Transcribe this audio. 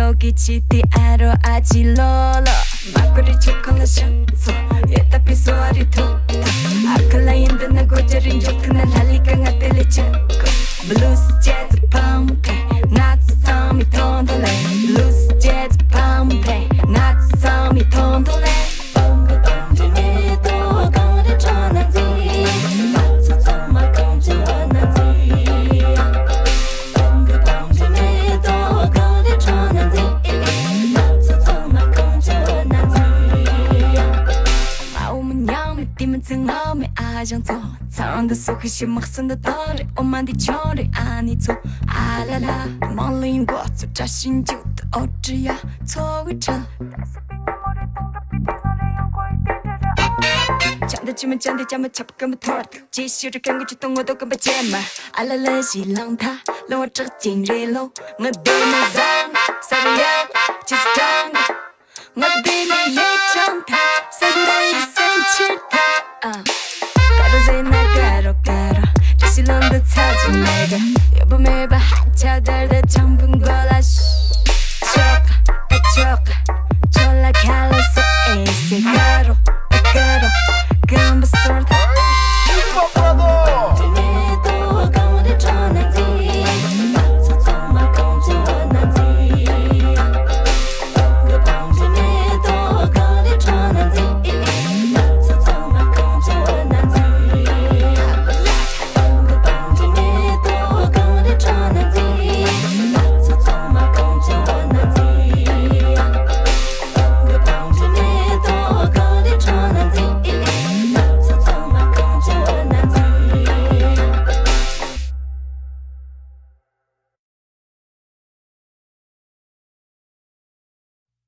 여기 지디 아로 아질러러 막걸리 초콜릿 셔츠 예따피 소아리 토토 아클라인드 나 고저린 좋그 난 할리까 나 텔리쳐고 블루스 재즈 펌페 나츠 섬이 톤돌레 블루스 재즈 펌페 나츠 섬이 톤돌레 뻥그 던지미도 거리 전화지 나츠 정말 공주 원하지 뻥그 던지미도 거리 전화지 나츠 정말 공주 원하지 마음은 영미 뛰면 등엄에 아정도 사람도 속이시 막선도 덜이 오만디 처리 아니죠 알라라 멀린 곳 자신주도 어찌야 속을 쳐 잔대치면 잔대자면 잡가면 토르트 지시를 경기 동호도根本见嘛阿拉人是浪他让我这进热路我对你脏撒个药其实脏的我对你也长他撒个人也生气他가로 제나 가로 가로这些人都操进那个又不没把海潮带的长风过来